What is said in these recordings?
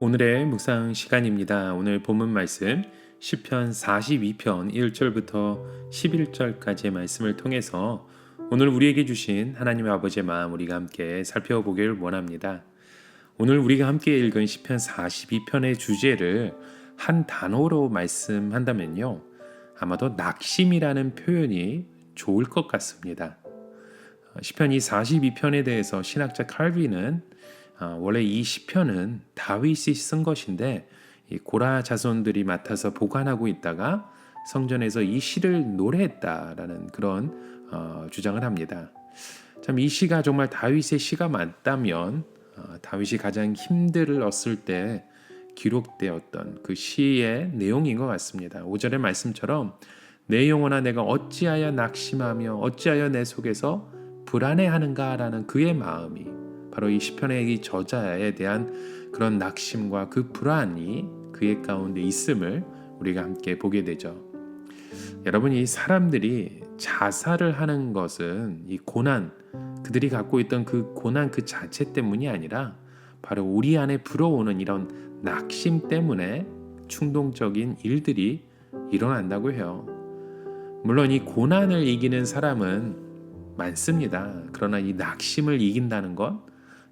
오늘의 묵상 시간입니다. 오늘 본문 말씀 시편 42편 1절부터 11절까지의 말씀을 통해서 오늘 우리에게 주신 하나님 아버지의 마음 우리가 함께 살펴보길 원합니다. 오늘 우리가 함께 읽은 시편 42편의 주제를 한 단어로 말씀한다면요, 아마도 낙심이라는 표현이 좋을 것 같습니다. 시편 이 42편에 대해서 신학자 칼빈은 원래 이 시편은 다윗이 쓴 것인데 이 고라 자손들이 맡아서 보관하고 있다가 성전에서 이 시를 노래했다라는 그런 주장을 합니다. 참 이 시가 정말 다윗의 시가 맞다면 다윗이 가장 힘들었을 때 기록되었던 그 시의 내용인 것 같습니다. 5절의 말씀처럼 내 영혼아 내가 어찌하여 낙심하며 어찌하여 내 속에서 불안해하는가라는 그의 마음이 바로 이 시편의 이 저자에 대한 그런 낙심과 그 불안이 그의 가운데 있음을 우리가 함께 보게 되죠. 여러분, 이 사람들이 자살을 하는 것은 이 고난, 그들이 갖고 있던 그 고난 그 자체 때문이 아니라 바로 우리 안에 불어오는 이런 낙심 때문에 충동적인 일들이 일어난다고 해요. 물론 이 고난을 이기는 사람은 많습니다. 그러나 이 낙심을 이긴다는 건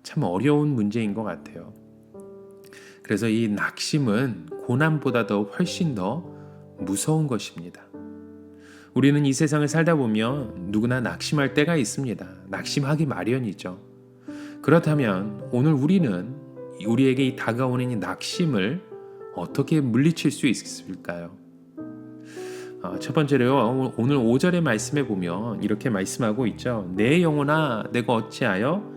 참 어려운 문제인 것 같아요. 그래서 이 낙심은 고난보다도 훨씬 더 무서운 것입니다. 우리는 이 세상을 살다 보면 누구나 낙심할 때가 있습니다. 낙심하기 마련이죠. 그렇다면 오늘 우리는 우리에게 이 다가오는 이 낙심을 어떻게 물리칠 수 있을까요? 첫 번째로요, 오늘 5절의 말씀에 보면 이렇게 말씀하고 있죠. 내 영혼아 내가 어찌하여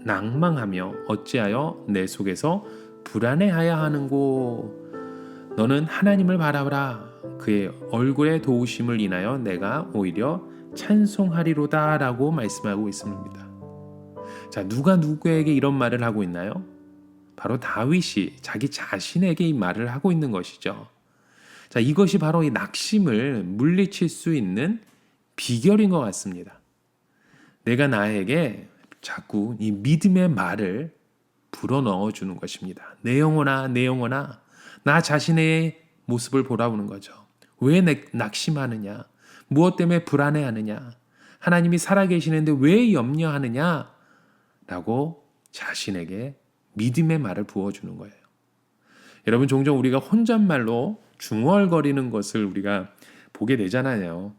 낭망하며 어찌하여 내 속에서 불안해하여 하는고 너는 하나님을 바라보라 그의 얼굴의 도우심을 인하여 내가 오히려 찬송하리로다 라고 말씀하고 있습니다. 자, 누가 누구에게 이런 말을 하고 있나요? 바로 다윗이 자기 자신에게 이 말을 하고 있는 것이죠. 자, 이것이 바로 이 낙심을 물리칠 수 있는 비결인 것 같습니다. 내가 나에게 자꾸 이 믿음의 말을 불어넣어 주는 것입니다. 내 영혼아, 내 영혼아, 나 자신의 모습을 보라보는 거죠. 왜 낙심하느냐? 무엇 때문에 불안해하느냐? 하나님이 살아계시는데 왜 염려하느냐? 라고 자신에게 믿음의 말을 부어주는 거예요. 여러분, 종종 우리가 혼잣말로 중얼거리는 것을 우리가 보게 되잖아요.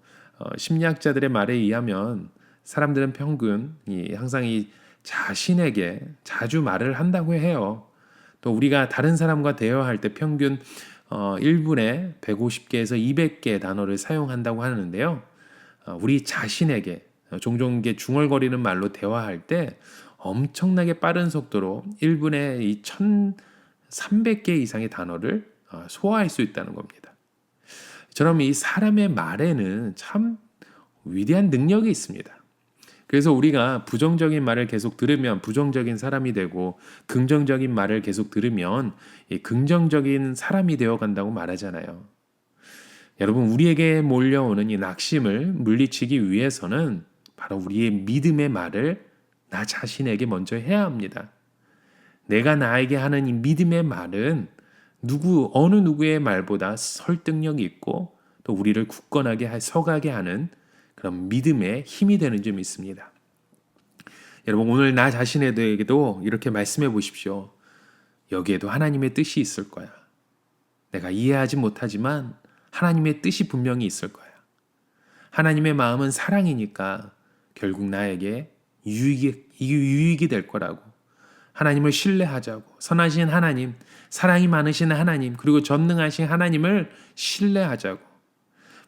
심리학자들의 말에 의하면 사람들은 평균 항상 이 자신에게 자주 말을 한다고 해요. 또 우리가 다른 사람과 대화할 때 평균 1분에 150개에서 200개의 단어를 사용한다고 하는데요. 우리 자신에게 종종 이게 중얼거리는 말로 대화할 때 엄청나게 빠른 속도로 1분에 이 1300개 이상의 단어를 소화할 수 있다는 겁니다. 저럼 이 사람의 말에는 참 위대한 능력이 있습니다. 그래서 우리가 부정적인 말을 계속 들으면 부정적인 사람이 되고 긍정적인 말을 계속 들으면 긍정적인 사람이 되어 간다고 말하잖아요. 여러분, 우리에게 몰려오는 이 낙심을 물리치기 위해서는 바로 우리의 믿음의 말을 나 자신에게 먼저 해야 합니다. 내가 나에게 하는 이 믿음의 말은 어느 누구의 말보다 설득력이 있고 또 우리를 굳건하게 서가게 하는 그런 믿음의 힘이 되는 점이 있습니다. 여러분, 오늘 나 자신에게도 이렇게 말씀해 보십시오. 여기에도 하나님의 뜻이 있을 거야. 내가 이해하지 못하지만 하나님의 뜻이 분명히 있을 거야. 하나님의 마음은 사랑이니까 결국 나에게 유익이 될 거라고. 하나님을 신뢰하자고. 선하신 하나님, 사랑이 많으신 하나님, 그리고 전능하신 하나님을 신뢰하자고.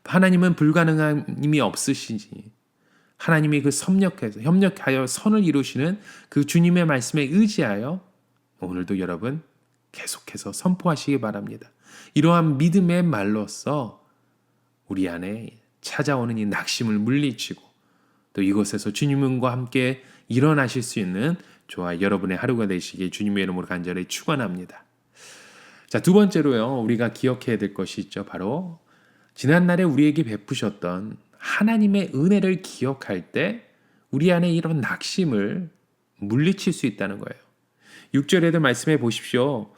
하나님은 불가능한 힘이 없으시지. 하나님이 그 협력하여 선을 이루시는 그 주님의 말씀에 의지하여 오늘도 여러분 계속해서 선포하시기 바랍니다. 이러한 믿음의 말로써 우리 안에 찾아오는 이 낙심을 물리치고 또 이곳에서 주님과 함께 일어나실 수 있는 저와 여러분의 하루가 되시길 주님의 이름으로 간절히 축원합니다. 자, 두 번째로요, 우리가 기억해야 될 것이 있죠. 바로 지난날에 우리에게 베푸셨던 하나님의 은혜를 기억할 때 우리 안에 이런 낙심을 물리칠 수 있다는 거예요. 6절에도 말씀해 보십시오.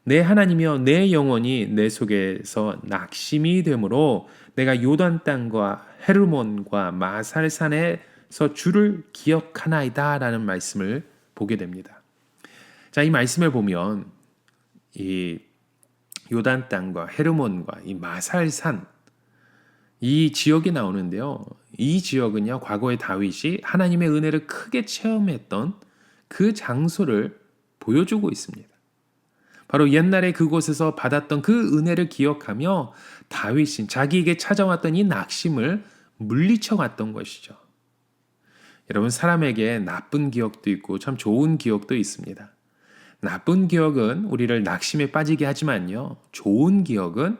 내 하나님이여 내 영혼이 내 속에서 낙심이 되므로 내가 요단 땅과 헤르몬과 마살산에서 주를 기억하나이다 라는 말씀을 보게 됩니다. 자, 이 말씀을 보면 이 요단 땅과 헤르몬과 이 마살산 이 지역이 나오는데요. 이 지역은요, 과거의 다윗이 하나님의 은혜를 크게 체험했던 그 장소를 보여주고 있습니다. 바로 옛날에 그곳에서 받았던 그 은혜를 기억하며 다윗이 자기에게 찾아왔던 이 낙심을 물리쳐 갔던 것이죠. 여러분, 사람에게 나쁜 기억도 있고 참 좋은 기억도 있습니다. 나쁜 기억은 우리를 낙심에 빠지게 하지만요, 좋은 기억은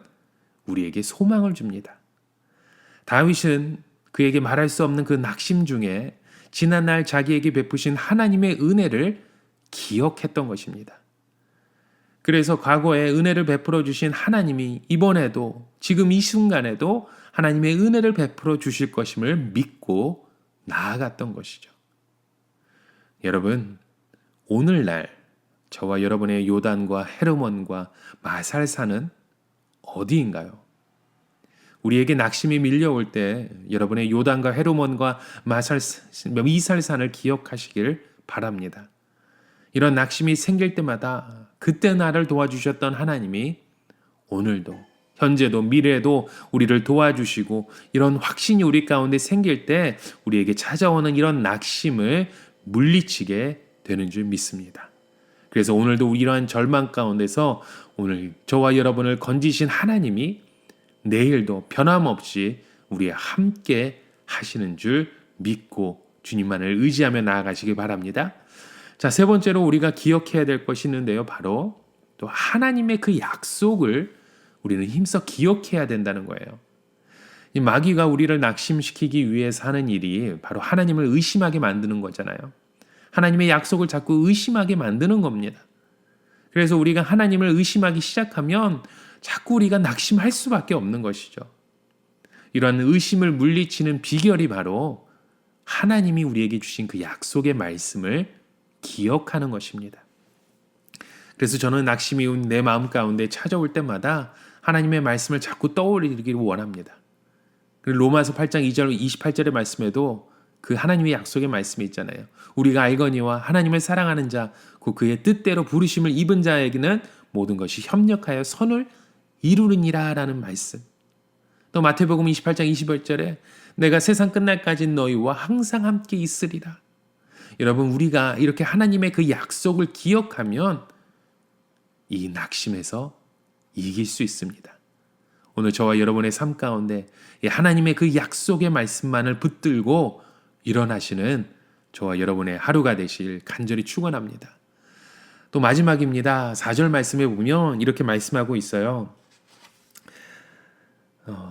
우리에게 소망을 줍니다. 다윗은 그에게 말할 수 없는 그 낙심 중에 지난날 자기에게 베푸신 하나님의 은혜를 기억했던 것입니다. 그래서 과거에 은혜를 베풀어 주신 하나님이 이번에도 지금 이 순간에도 하나님의 은혜를 베풀어 주실 것임을 믿고 나아갔던 것이죠. 여러분, 오늘날 저와 여러분의 요단과 헤르몬과 마살산은 어디인가요? 우리에게 낙심이 밀려올 때 여러분의 요단과 헤르몬과 미살산을 기억하시길 바랍니다. 이런 낙심이 생길 때마다 그때 나를 도와주셨던 하나님이 오늘도 현재도 미래에도 우리를 도와주시고 이런 확신이 우리 가운데 생길 때 우리에게 찾아오는 이런 낙심을 물리치게 되는 줄 믿습니다. 그래서 오늘도 이러한 절망 가운데서 오늘 저와 여러분을 건지신 하나님이 내일도 변함없이 우리와 함께 하시는 줄 믿고 주님만을 의지하며 나아가시기 바랍니다. 자, 세 번째로 우리가 기억해야 될 것이 있는데요. 바로 또 하나님의 그 약속을 우리는 힘써 기억해야 된다는 거예요. 이 마귀가 우리를 낙심시키기 위해서 하는 일이 바로 하나님을 의심하게 만드는 거잖아요. 하나님의 약속을 자꾸 의심하게 만드는 겁니다. 그래서 우리가 하나님을 의심하기 시작하면 자꾸 우리가 낙심할 수밖에 없는 것이죠. 이러한 의심을 물리치는 비결이 바로 하나님이 우리에게 주신 그 약속의 말씀을 기억하는 것입니다. 그래서 저는 낙심이 내 마음 가운데 찾아올 때마다 하나님의 말씀을 자꾸 떠올리기를 원합니다. 로마서 8장 2절 28절의 말씀에도 그 하나님의 약속의 말씀이 있잖아요. 우리가 알거니와 하나님을 사랑하는 자, 곧 그의 뜻대로 부르심을 입은 자에게는 모든 것이 협력하여 선을 이루느니라 라는 말씀. 또 마태복음 28장 21절에 내가 세상 끝날까지 너희와 항상 함께 있으리라. 여러분, 우리가 이렇게 하나님의 그 약속을 기억하면 이 낙심에서 이길 수 있습니다. 오늘 저와 여러분의 삶 가운데 하나님의 그 약속의 말씀만을 붙들고 일어나시는 저와 여러분의 하루가 되실 간절히 축원합니다. 또 마지막입니다. 4절 말씀에 보면 이렇게 말씀하고 있어요.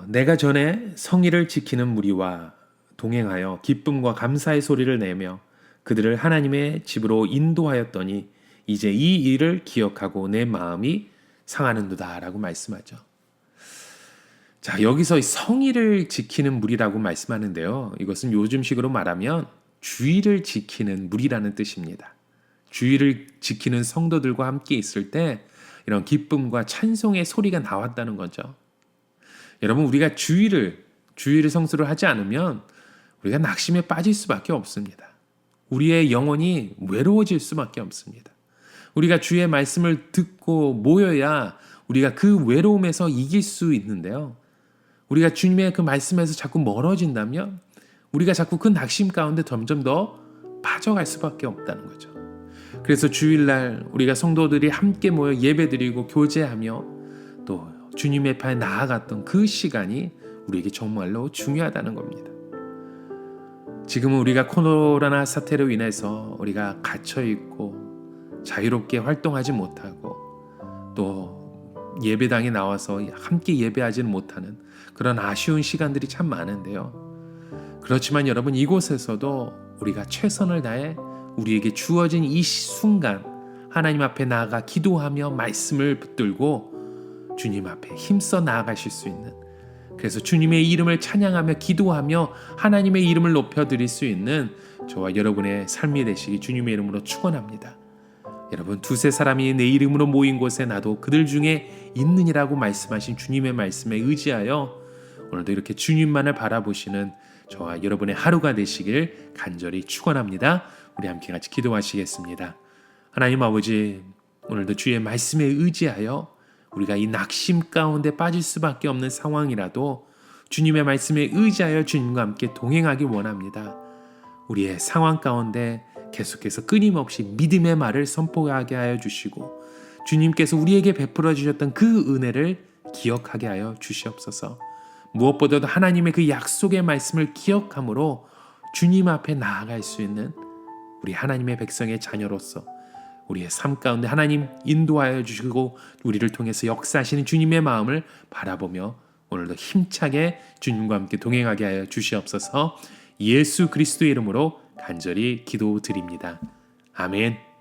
내가 전에 성의를 지키는 무리와 동행하여 기쁨과 감사의 소리를 내며 그들을 하나님의 집으로 인도하였더니 이제 이 일을 기억하고 내 마음이 상하는도다 라고 말씀하죠. 자, 여기서 성의를 지키는 무리라고 말씀하는데요. 이것은 요즘식으로 말하면 주의를 지키는 무리라는 뜻입니다. 주의를 지키는 성도들과 함께 있을 때 이런 기쁨과 찬송의 소리가 나왔다는 거죠. 여러분, 우리가 주의를 성수를 하지 않으면 우리가 낙심에 빠질 수밖에 없습니다. 우리의 영혼이 외로워질 수밖에 없습니다. 우리가 주의 말씀을 듣고 모여야 우리가 그 외로움에서 이길 수 있는데요. 우리가 주님의 그 말씀에서 자꾸 멀어진다면 우리가 자꾸 그 낙심 가운데 점점 더 빠져갈 수밖에 없다는 거죠. 그래서 주일날 우리가 성도들이 함께 모여 예배드리고 교제하며 또 주님의 앞에 나아갔던 그 시간이 우리에게 정말로 중요하다는 겁니다. 지금은 우리가 코로나 사태로 인해서 우리가 갇혀있고 자유롭게 활동하지 못하고 또 예배당에 나와서 함께 예배하지는 못하는 그런 아쉬운 시간들이 참 많은데요. 그렇지만 여러분, 이곳에서도 우리가 최선을 다해 우리에게 주어진 이 순간 하나님 앞에 나아가 기도하며 말씀을 붙들고 주님 앞에 힘써 나아가실 수 있는, 그래서 주님의 이름을 찬양하며 기도하며 하나님의 이름을 높여드릴 수 있는 저와 여러분의 삶이 되시기 주님의 이름으로 축원합니다. 여러분, 두세 사람이 내 이름으로 모인 곳에 나도 그들 중에 있느니라고 말씀하신 주님의 말씀에 의지하여 오늘도 이렇게 주님만을 바라보시는 저와 여러분의 하루가 되시길 간절히 축원합니다. 우리 함께 같이 기도하시겠습니다. 하나님 아버지, 오늘도 주의 말씀에 의지하여 우리가 이 낙심 가운데 빠질 수밖에 없는 상황이라도 주님의 말씀에 의지하여 주님과 함께 동행하기 원합니다. 우리의 상황 가운데 계속해서 끊임없이 믿음의 말을 선포하게 하여 주시고 주님께서 우리에게 베풀어 주셨던 그 은혜를 기억하게 하여 주시옵소서. 무엇보다도 하나님의 그 약속의 말씀을 기억함으로 주님 앞에 나아갈 수 있는 우리 하나님의 백성의 자녀로서 우리의 삶 가운데 하나님 인도하여 주시고 우리를 통해서 역사하시는 주님의 마음을 바라보며 오늘도 힘차게 주님과 함께 동행하게 하여 주시옵소서. 예수 그리스도의 이름으로 간절히 기도드립니다. 아멘.